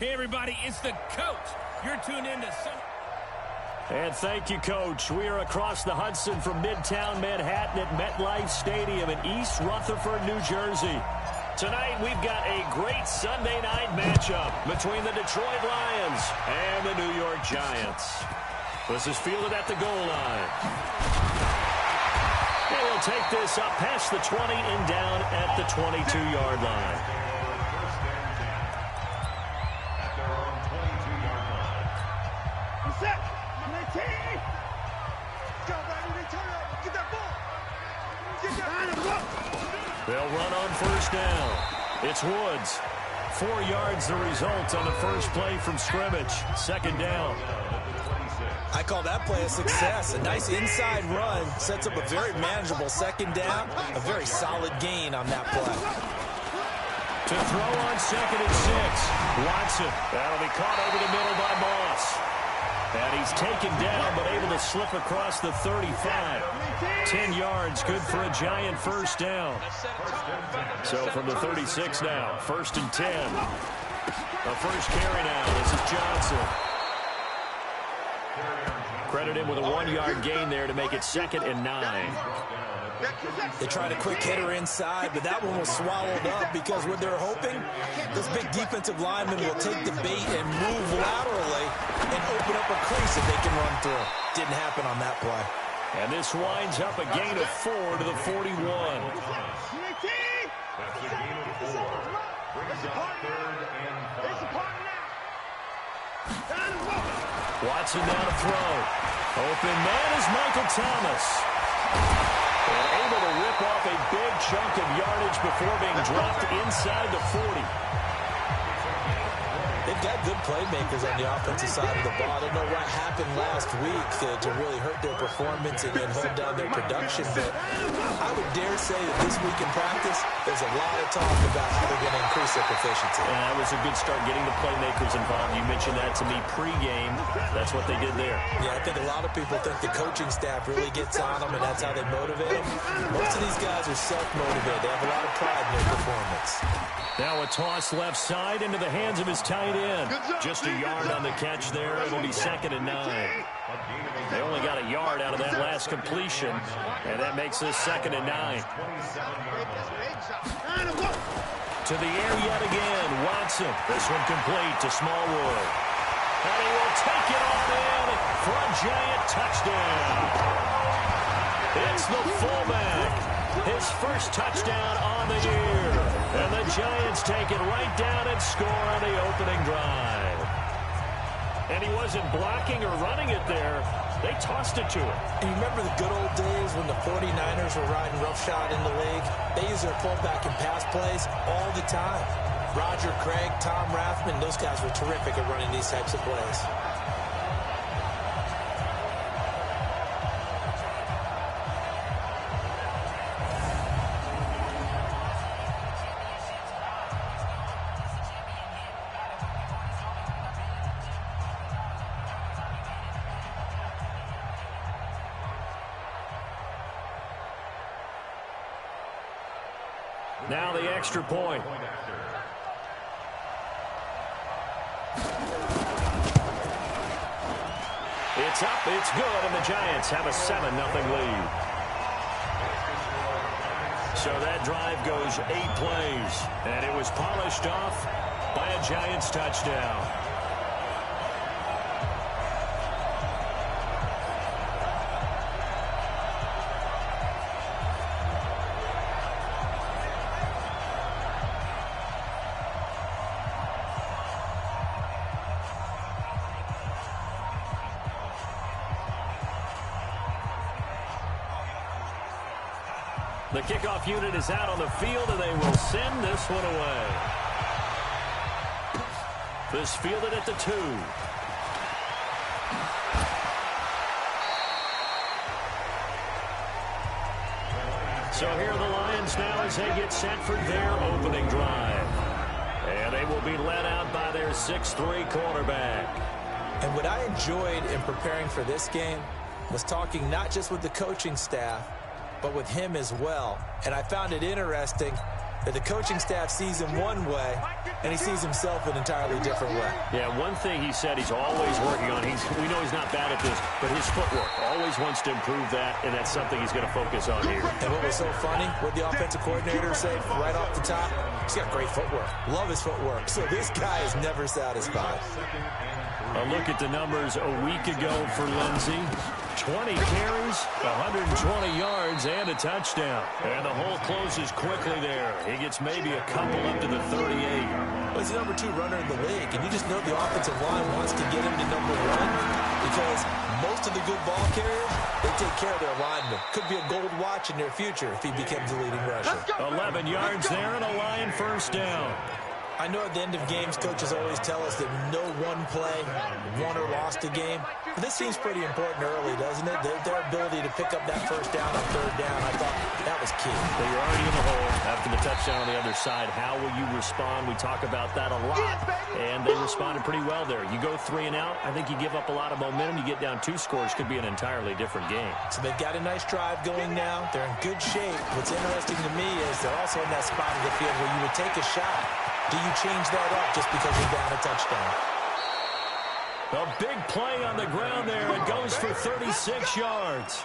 Hey, everybody, it's the coach. You're tuned in to And thank you, Coach. We are across the Hudson from Midtown Manhattan at MetLife Stadium in East Rutherford, New Jersey. Tonight, we've got a great Sunday night matchup between the Detroit Lions and the New York Giants. This is fielded at the goal line. And he'll take this up past the 20 and down at the 22-yard line. They'll run on first down. It's Woods. 4 yards the result on the first play from scrimmage. Second down. I call that play a success. A nice inside run. Sets up a very manageable second down. A very solid gain on that play. To throw on 2nd and 6. Watson. That'll be caught over the middle by Moss. And he's taken down, but able to slip across the 35. 10 yards, good for a Giant first down. So from the 36 now, 1st and 10. The first carry now, this is Johnson. Credit him with a 1-yard gain there to make it 2nd and 9. They tried a quick hitter inside, but that one was swallowed up because what they're hoping, this big defensive lineman will take the bait and move laterally and open up a crease that they can run through. Didn't happen on that play. And this winds up a gain of 4 to the 41. Watson now to throw. Open man is Michael Thomas. And able to rip off a big chunk of yardage before being dropped inside the 40. They've got good playmakers on the offensive side of the ball. I don't know what happened last week to really hurt their performance and hold down their production, but I would dare say that this week in practice, there's a lot of talk about how they're going to increase their proficiency. And that was a good start getting the playmakers involved. You mentioned that to me pregame. That's what they did there. Yeah, I think a lot of people think the coaching staff really gets on them, and that's how they motivate them. Most of these guys are self-motivated. They have a lot of pride in their performance. Now a toss left side into the hands of his tight end. Just a yard on the catch there. It'll be 2nd and 9. They only got a yard out of that last completion, and that makes this 2nd and 9. To the air yet again. Watson. This one complete to Smallwood. And he will take it on in for a Giant touchdown. It's the fullback. His first touchdown on the year. And the Giants take it right down and score on the opening drive. And he wasn't blocking or running it there. They tossed it to him. And you remember the good old days when the 49ers were riding roughshod in the league? They used their fullback in pass plays all the time. Roger Craig, Tom Rathman, those guys were terrific at running these types of plays. Now the extra point. It's up, it's good, and the Giants have a 7-0 lead. So that drive goes 8 plays, and it was polished off by a Giants touchdown. The kickoff unit is out on the field, and they will send this one away. This fielded at the 2. So here are the Lions now as they get set for their opening drive. And they will be led out by their 6'3" quarterback. And what I enjoyed in preparing for this game was talking not just with the coaching staff, but with him as well. And I found it interesting that the coaching staff sees him one way, and he sees himself an entirely different way. Yeah, one thing he said he's always working on, we know he's not bad at this, but his footwork, always wants to improve that, and that's something he's going to focus on here. And what was so funny, what the offensive coordinator said right off the top, he's got great footwork. Love his footwork. So this guy is never satisfied. A look at the numbers a week ago for Lindsey. 20 carries, 120 yards, and a touchdown. And the hole closes quickly there. He gets maybe a couple up to the 38. Well, he's the number 2 runner in the league, and you just know the offensive line wants to get him to number 1 because most of the good ball carriers, they take care of their linemen. Could be a gold watch in their future if he becomes the leading rusher. 11 yards there and a Lion first down. I know at the end of games, coaches always tell us that no one play won or lost a game. But this seems pretty important early, doesn't it? Their ability to pick up that first down on third down, I thought that was key. So you're already in the hole after the touchdown on the other side. How will you respond? We talk about that a lot, and they responded pretty well there. You go 3 and out, I think you give up a lot of momentum. You get down 2 scores, could be an entirely different game. So they've got a nice drive going now. They're in good shape. What's interesting to me is they're also in that spot of the field where you would take a shot. Do you change that up just because you're down a touchdown? A big play on the ground there. It goes for 36 yards.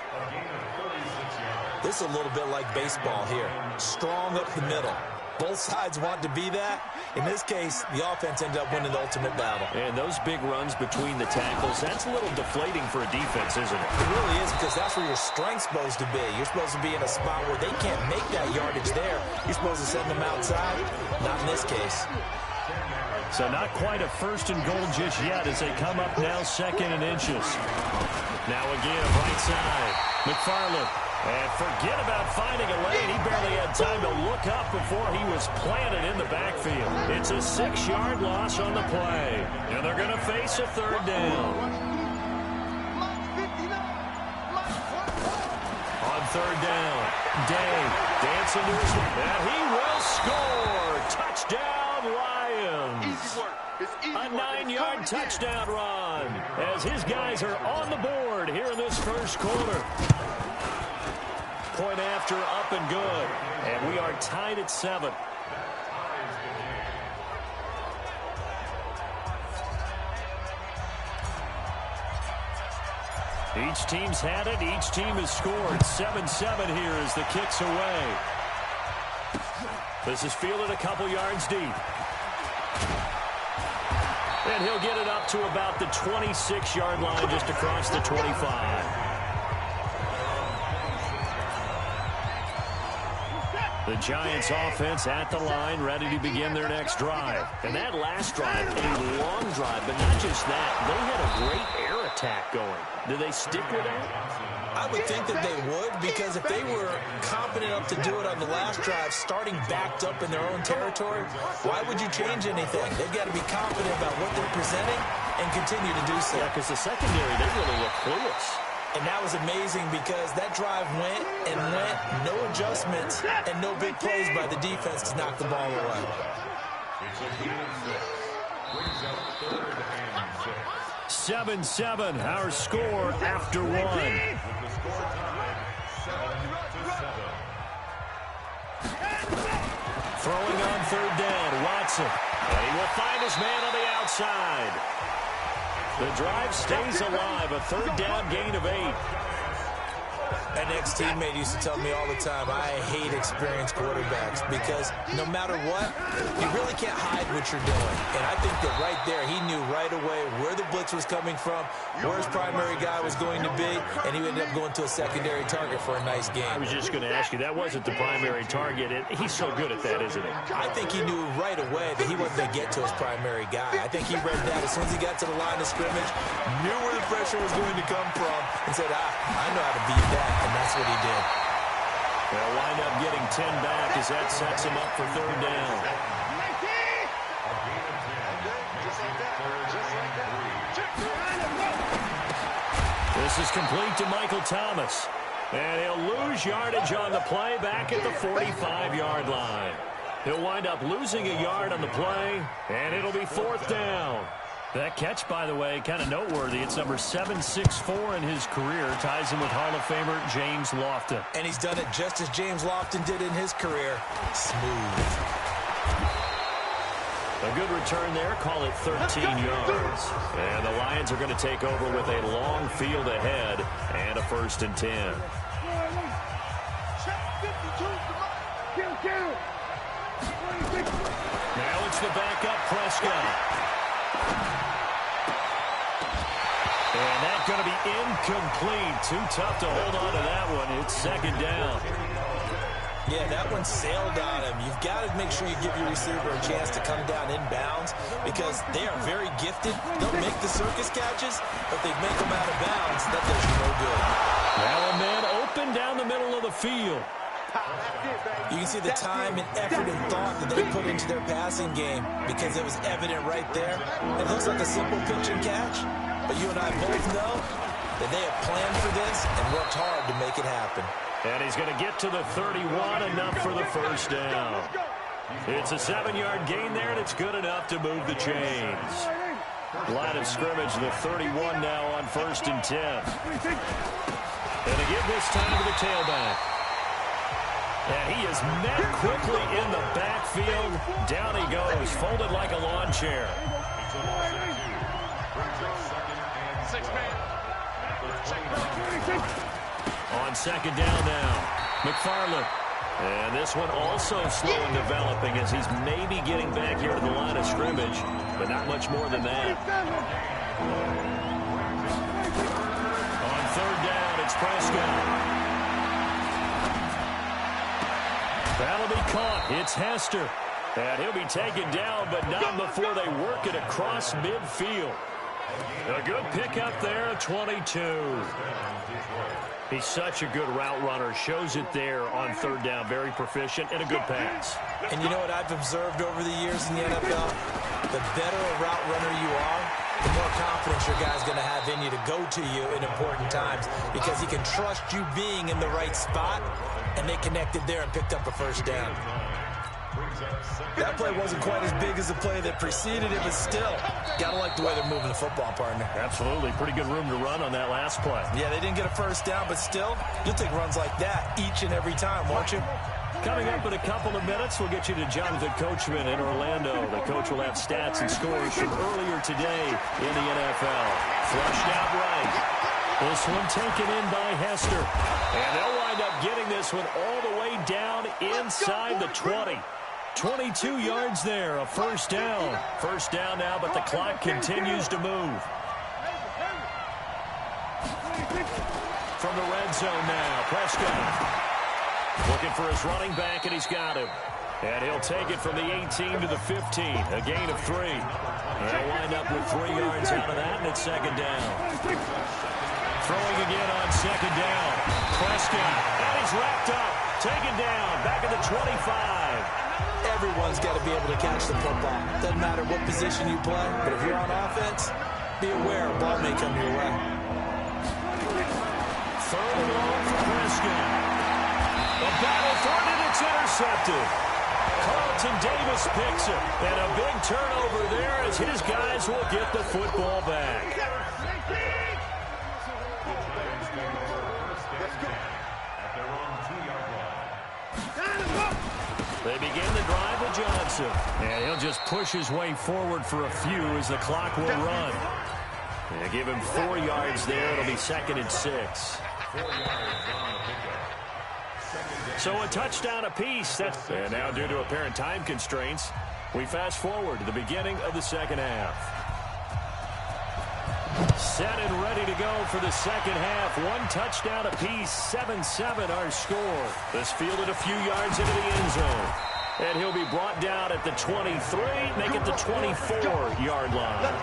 This is a little bit like baseball here. Strong up the middle. Both sides want to be that. In this case, the offense ended up winning the ultimate battle. And those big runs between the tackles, that's a little deflating for a defense, isn't it? It really is, because that's where your strength's supposed to be. You're supposed to be in a spot where they can't make that yardage there. You're supposed to send them outside. Not in this case. So not quite a first and goal just yet as they come up now 2nd and inches. Now again, right side. McFarland. And forget about finding a lane. He barely had time to look up before he was planted in the backfield. It's a 6-yard loss on the play. And they're going to face a 3rd down. On 3rd down, Day dancing to his way. And he will score. Touchdown, Lions. A 9-yard touchdown run as his guys are on the board here in this first quarter. Point after, up and good. And we are tied at 7. Each team's had it. Each team has scored. 7-7 here as the kick's away. This is fielded a couple yards deep. And he'll get it up to about the 26-yard line just across the 25. The Giants offense at the line, ready to begin their next drive. And that last drive, a long drive, but not just that. They had a great air attack going. Do they stick with that? I would think that they would, because if they were confident enough to do it on the last drive, starting backed up in their own territory, why would you change anything? They've got to be confident about what they're presenting and continue to do so. Yeah, because the secondary, they really look clueless. And that was amazing because that drive went and went, no adjustments, and no big plays by the defense to knock the ball away. 7-7, our score after 1. Throwing on 3rd down, Watson. And he will find his man on the outside. The drive stays alive, a 3rd down gain of 8. An ex-teammate used to tell me all the time, I hate experienced quarterbacks because no matter what, you really can't hide what you're doing. And I think that right there, he knew right away where the blitz was coming from, where his primary guy was going to be, and he ended up going to a secondary target for a nice game. I was just going to ask you, that wasn't the primary target. He's so good at that, isn't he? I think he knew right away that he wasn't going to get to his primary guy. I think he read that as soon as he got to the line of scrimmage, knew where the pressure was going to come from, and said, I know how to beat that. And that's what he did. They'll wind up getting 10 back as that sets him up for 3rd down. This is complete to Michael Thomas. And he'll lose yardage on the play back at the 45-yard line. He'll wind up losing a yard on the play, and it'll be 4th down. That catch, by the way, kind of noteworthy. It's number 764 in his career. Ties him with Hall of Famer James Lofton. And he's done it just as James Lofton did in his career. Smooth. A good return there. Call it 13 yards. And the Lions are going to take over with a long field ahead and a 1st and 10. Now it's the backup Prescott. And that's going to be incomplete. Too tough to hold on to that one. It's 2nd down. Yeah, that one sailed on him. You've got to make sure you give your receiver a chance to come down inbounds because they are very gifted. They'll make the circus catches, but they make them out of bounds. That does you no good. Now a man open down the middle of the field. You can see the time and effort and thought that they put into their passing game because it was evident right there. It looks like a simple pitch and catch, but you and I both know that they have planned for this and worked hard to make it happen. And he's going to get to the 31, enough for the 1st down. It's a 7-yard gain there, and it's good enough to move the chains. Line of scrimmage, the 31 now on 1st and 10. And to give this time to the tailback. And he is met quickly in the backfield. Down he goes, folded like a lawn chair. On 2nd down now, McFarland. And this one also slow in developing as he's maybe getting back here to the line of scrimmage, but not much more than that. On 3rd down, it's Prescott. That'll be caught. It's Hester. And he'll be taken down, but not before they work it across midfield. A good pickup there at 22. He's such a good route runner. Shows it there on 3rd down. Very proficient and a good pass. And you know what I've observed over the years in the NFL? The better a route runner you are, the more confidence your guy's going to have in you to go to you in important times because he can trust you being in the right spot, and they connected there and picked up a 1st down. That play wasn't quite as big as the play that preceded it, but still, got to like the way they're moving the football, partner. Absolutely. Pretty good room to run on that last play. Yeah, they didn't get a 1st down, but still, you'll take runs like that each and every time, won't you? Coming up in a couple of minutes, we'll get you to Jonathan Coachman in Orlando. The coach will have stats and scores from earlier today in the NFL. Flushed out right. This one taken in by Hester. And they'll wind up getting this one all the way down inside the 20. 22 yards there, a 1st down. 1st down now, but the clock continues to move. From the red zone now, Prescott. Looking for his running back, and he's got him. And he'll take it from the 18 to the 15, a gain of 3. They'll wind up with 3 yards out of that, and it's 2nd down. Throwing again on 2nd down. Prescott, and he's wrapped up. Taken down, back at the 25. Everyone's got to be able to catch the football. Doesn't matter what position you play, but if you're on offense, be aware a ball may come your way. 3rd and long for Prescott. The battle for it, and it's intercepted. Carlton Davis picks it, and a big turnover there as his guys will get the football back. They begin the drive with Johnson. And he'll just push his way forward for a few as the clock will run. And give him 4 yards there. It'll be 2nd and 6. So a touchdown apiece. And now due to apparent time constraints, we fast forward to the beginning of the 2nd half. Set and ready to go for the 2nd half. 1 touchdown apiece, 7-7 our score. This fielded a few yards into the end zone. And he'll be brought down at the 23, make it the 24-yard line.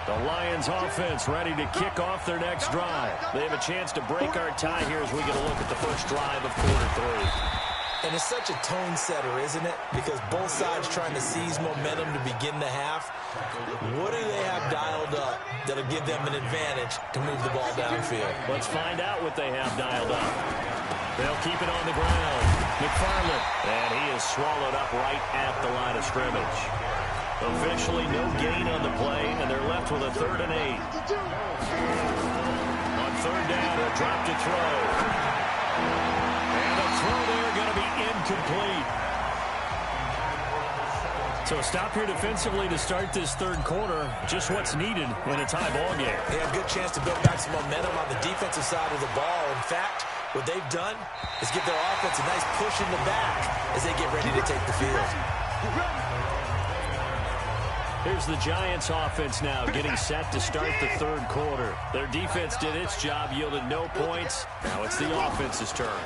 The Lions offense ready to kick off their next drive. They have a chance to break our tie here as we get a look at the first drive of quarter 3. And it's such a tone setter, isn't it? Because both sides trying to seize momentum to begin the half. What do they have dialed up that'll give them an advantage to move the ball downfield? Let's find out what they have dialed up. They'll keep it on the ground. McFarland. And he is swallowed up right at the line of scrimmage. Officially no gain on the play, and they're left with a 3rd and 8. On 3rd down, a drop to throw. And the throw there going to be incomplete. So a stop here defensively to start this 3rd quarter. Just what's needed in a tie ball game. Yeah, good chance to build back some momentum on the defensive side of the ball. In fact, what they've done is give their offense a nice push in the back as they get ready to take the field. Here's the Giants offense now getting set to start the 3rd quarter. Their defense did its job, yielded no points. Now it's the offense's turn.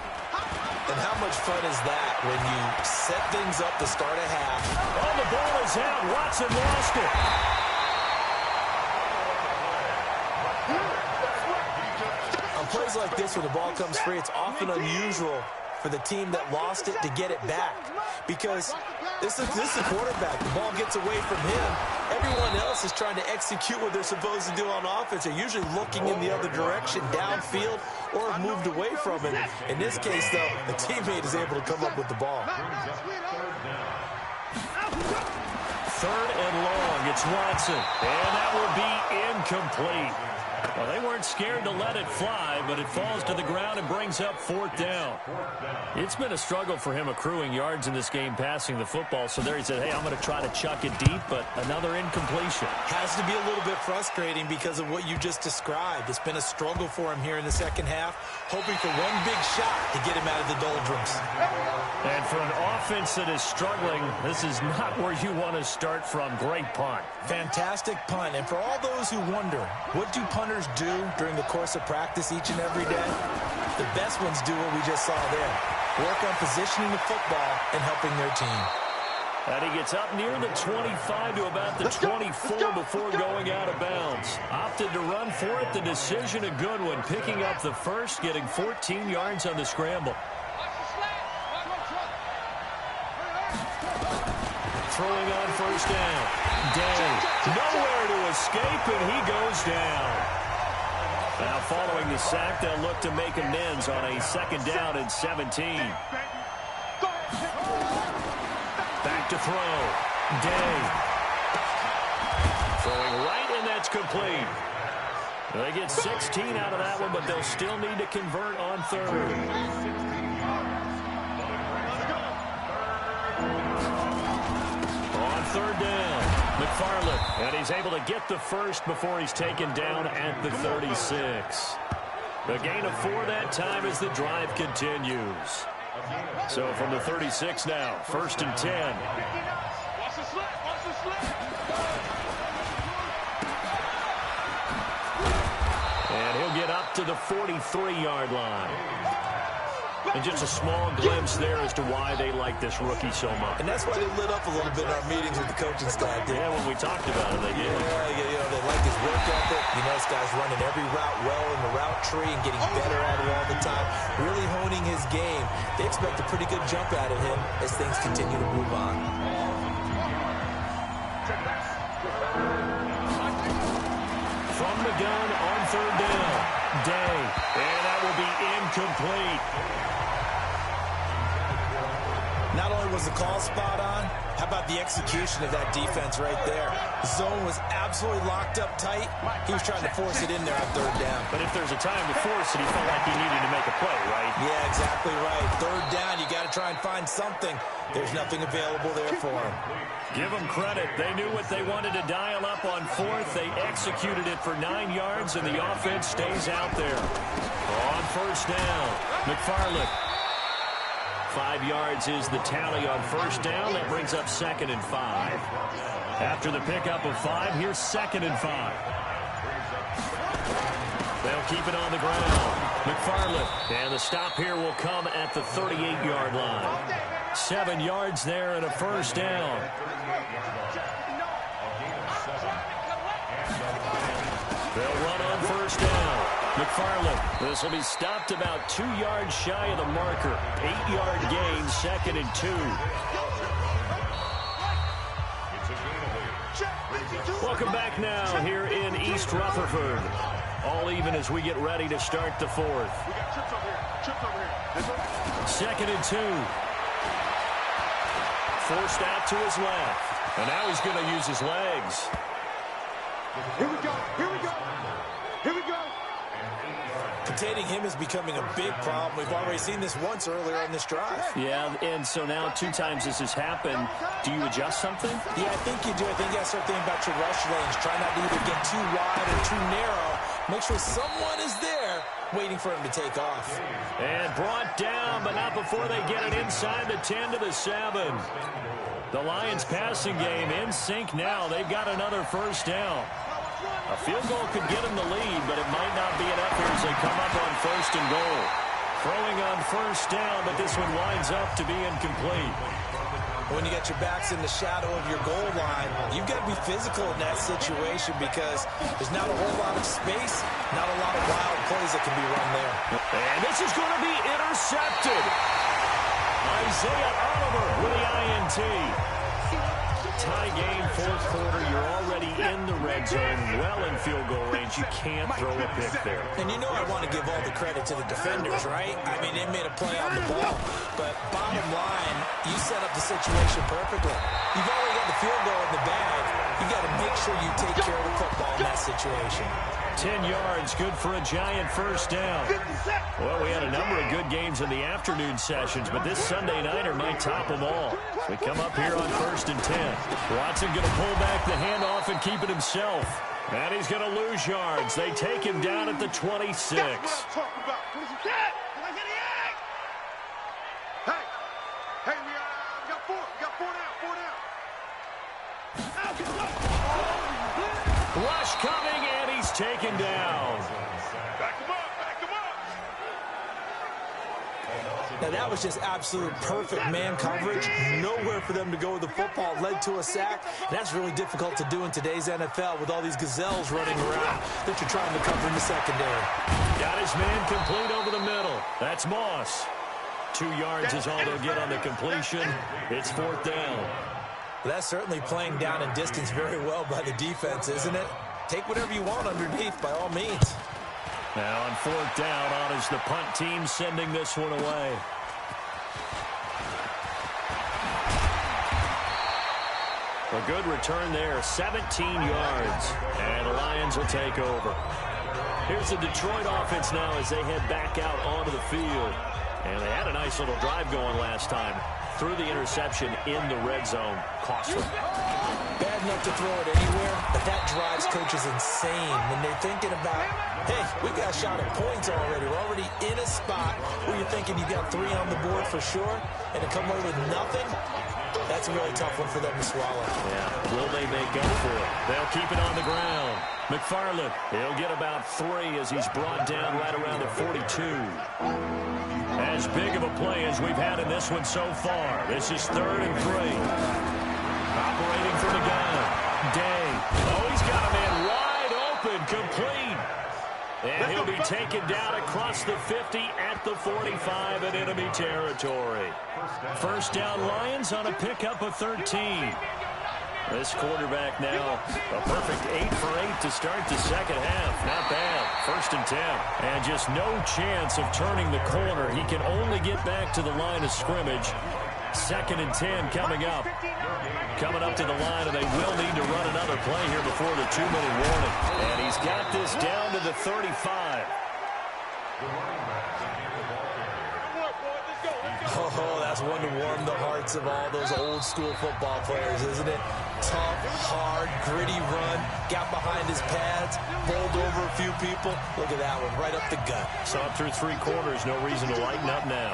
And how much fun is that when you set things up to start a half? Oh, the ball is out. Watson lost it. On plays like this, when the ball comes free, it's often unusual for the team that lost it to get it back. Because this is the quarterback. The ball gets away from him. Everyone else is trying to execute what they're supposed to do on offense. They're usually looking in the other direction, downfield, or have moved away from it. In this case, though, the teammate is able to come up with the ball. 3rd and long. It's Watson. And that will be incomplete. Well, they weren't scared to let it fly, but it falls to the ground and brings up 4th down. It's been a struggle for him accruing yards in this game passing the football. So there he said, hey, I'm going to try to chuck it deep, but another incompletion. Has to be a little bit frustrating because of what you just described. It's been a struggle for him here in the 2nd half, hoping for one big shot to get him out of the doldrums. And for an offense that is struggling, this is not where you want to start from. Great punt. Fantastic punt. And for all those who wonder, what do punters do during the course of practice each and every day? The best ones do what we just saw there. Work on positioning the football and helping their team. And he gets up near the 25 to about the 24 before going out of bounds. Opted to run for it. The decision a good one. Picking up the first, getting 14 yards on the scramble. Throwing on 1st down. Day. Nowhere to escape, and he goes down. Now following the sack, they'll look to make amends on a 2nd down and 17. Back to throw. Day. Throwing right, and that's complete. They get 16 out of that one, but they'll still need to convert on 3rd. On 3rd down, McFarland, and he's able to get the first before he's taken down at the 36. The gain of 4 that time as the drive continues. So from the 36 now, 1st and 10. And he'll get up to the 43-yard line. And just a small glimpse there as to why they like this rookie so much. And that's why they lit up a little bit in our meetings with the coaching staff. Yeah, when we talked about it, they did. Yeah, you know, they like his work ethic. You know, this guy's running every route well in the route tree and getting better at it all the time. Really honing his game. They expect a pretty good jump out of him as things continue to move on. From the gun on 3rd down. Day. And that will be incomplete. Not only was the call spot on, how about the execution of that defense right there? The zone was absolutely locked up tight. He was trying to force it in there on 3rd down. But if there's a time to force it, he felt like he needed to make a play, right? Yeah, exactly right. 3rd down, you got to try and find something. There's nothing available there for him. Give them credit. They knew what they wanted to dial up on 4th. They executed it for 9 yards, and the offense stays out there. On 1st down, McFarland. 5 yards is the tally on 1st down. That brings up 2nd and 5. After the pickup of 5, here's 2nd and 5. They'll keep it on the ground. McFarland. And the stop here will come at the 38-yard line. 7 yards there and a 1st down. They'll run on 1st down. McFarland. This will be stopped about 2 yards shy of the marker. 8-yard gain, 2nd and 2. Welcome back now here in East Rutherford. All even as we get ready to start the 4th. 2nd and 2. forced out to his left. And now he's going to use his legs. Here we go. Here we go. Here we go. Containing him is becoming a big problem. We've already seen this once earlier on this drive. Yeah, and so now 2 times this has happened. Do you adjust something? Yeah, I think you do. I think you got to start thinking about your rush lanes. Try not to either get too wide or too narrow. Make sure someone is there waiting for him to take off. And brought down, but not before they get it inside the 10 to the 7. The Lions passing game in sync now. They've got another first down. A field goal could get them the lead, but it might not be enough here as they come up on 1st and goal. Throwing on 1st down, but this one winds up to be incomplete. When you got your backs in the shadow of your goal line, you've got to be physical in that situation because there's not a whole lot of space, not a lot of wild plays that can be run there. And this is going to be intercepted. Isaiah Oliver with the INT. Tie game, 4th quarter. You're already in the red zone, well in field goal range. You can't throw a pick there. And you know I want to give all the credit to the defenders, right? I mean, they made a play on the ball. But bottom line, you set up the situation perfectly. You've already got the field goal in the bag. You got to make sure you take care of the football in that situation. 10 yards, good for a Giant first down. Well, we had a number of good games in the afternoon sessions, but this Sunday nighter might top them all. We come up here on 1st and 10. Watson going to pull back the handoff and keep it himself. And he's going to lose yards. They take him down at the 26. Hey, we got 4. We got 4 now. Rush coming, and he's taken down. Back him up. Back him up. Now, that was just absolute perfect man coverage. Nowhere for them to go with the football. Led to a sack. And that's really difficult to do in today's NFL with all these gazelles running around that you're trying to cover in the secondary. Got his man complete over the middle. That's Moss. 2 yards is all they'll get on the completion. It's 4th down. That's certainly playing down in distance very well by the defense, isn't it? Take whatever you want underneath, by all means. Now on 4th down, on is the punt team sending this one away. A good return there, 17 yards. And the Lions will take over. Here's the Detroit offense now as they head back out onto the field. And they had a nice little drive going last time. Threw the interception in the red zone. Costly. Bad enough to throw it anywhere, but that drives coaches insane when they're thinking about, hey, we got a shot at points already. We're already in a spot where you're thinking you got 3 on the board for sure, and to come away with nothing, that's a really tough one for them to swallow. Yeah, will they make up for it? They'll keep it on the ground. McFarland, he'll get about 3 as he's brought down right around the 42. As big of a play as we've had in this one so far. This is 3rd and 3. Operating from the gun. Day. Oh, he's got a man wide open, complete. And he'll be taken down across the 50 at the 45 in enemy territory. First down, Lions on a pickup of 13. This quarterback now, a perfect 8 for 8 to start the second half. Not bad. 1st and 10. And just no chance of turning the corner. He can only get back to the line of scrimmage. 2nd and 10 coming up. Coming up to the line, and they will need to run another play here before the 2-minute warning. And he's got this down to the 35. Oh, that's one to warm the hearts of all those old-school football players, isn't it? Tough, hard, gritty run. Got behind his pads, bowled over a few people. Look at that one, right up the gut. Saw it through 3 quarters. No reason to lighten up now.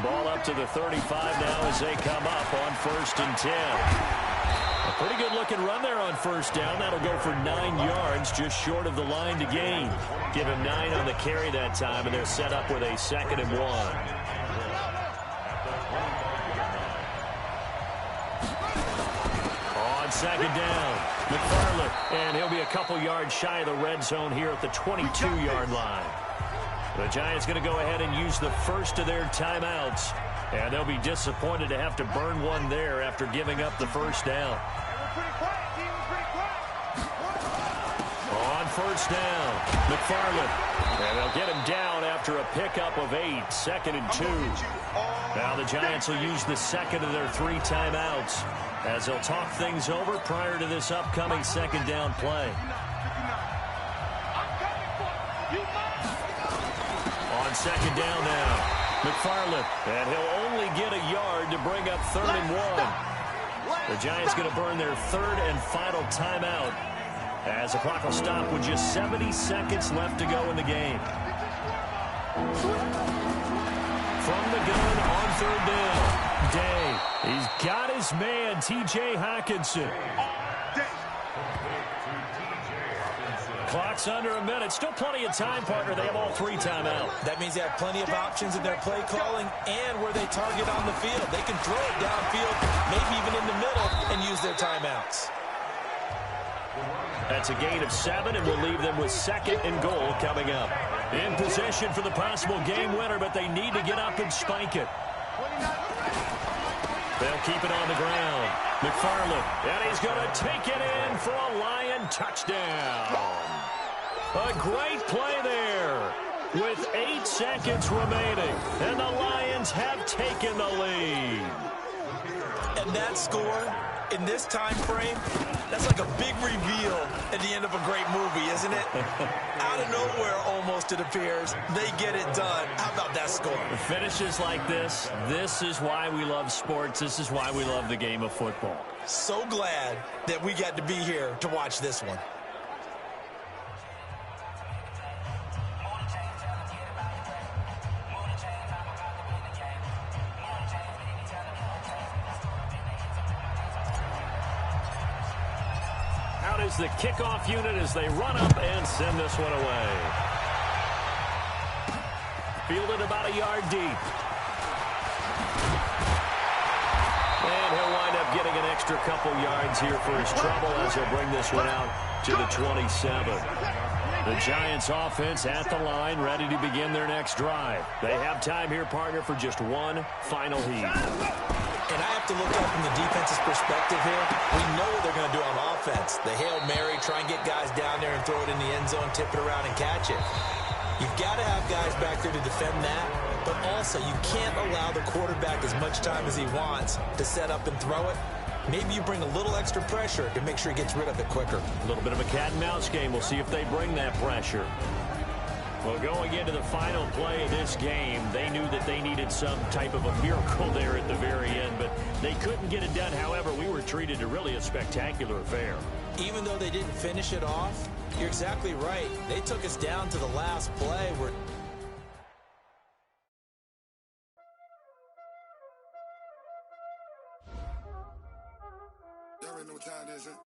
Ball up to the 35 now as they come up on 1st and 10. A pretty good-looking run there on 1st down. That'll go for 9 yards, just short of the line to gain. Give him 9 on the carry that time, and they're set up with a 2nd and 1. On 2nd down, McFarland, and he'll be a couple yards shy of the red zone here at the 22-yard line. The Giants going to go ahead and use the first of their timeouts, and they'll be disappointed to have to burn one there after giving up the first down. On first down. McFarland. And they'll get him down after a pickup of 8, 2nd and 2. Now the Giants will use the second of their 3 timeouts as they'll talk things over prior to this upcoming second down play. On second down now, McFarland, and he'll only get a yard to bring up 3rd and 1. The Giants going to burn their 3rd and final timeout as the clock will stop with just 70 seconds left to go in the game. From the gun on 3rd down, Day. He's got his man, T.J. Hockenson. Clock's under a minute. Still plenty of time, partner. They have all 3 timeouts. That means they have plenty of options in their play calling and where they target on the field. They can throw it downfield, maybe even in the middle, and use their timeouts. That's a gain of 7, and we'll leave them with 2nd and goal coming up. In possession for the possible game winner, but they need to get up and spike it. They'll keep it on the ground. McFarland, and he's going to take it in for a Lion touchdown. A great play there with 8 seconds remaining, and the Lions have taken the lead. And that score in this time frame, that's like a big reveal at the end of a great movie, isn't it? Out of nowhere, almost, it appears. They get it done. How about that score? Finishes like this is why we love sports. This is why we love the game of football. So glad that we got to be here to watch this one. Is the kickoff unit as they run up and send this one away. Fielded about a yard deep. And he'll wind up getting an extra couple yards here for his trouble as he'll bring this one out to the 27. The Giants offense at the line, ready to begin their next drive. They have time here, partner, for just one final heat. And I have to look up from the defense's perspective here. We know what they're going to do on offense. The Hail Mary, try and get guys down there and throw it in the end zone, tip it around and catch it. You've got to have guys back there to defend that, but also you can't allow the quarterback as much time as he wants to set up and throw it. Maybe you bring a little extra pressure to make sure he gets rid of it quicker. A little bit of a cat and mouse game. We'll see if they bring that pressure. Well, going into the final play of this game, they knew that they needed some type of a miracle there at the very end, but they couldn't get it done. However, we were treated to really a spectacular affair. Even though they didn't finish it off, you're exactly right. They took us down to the last play. Y'all already know what time it is, huh?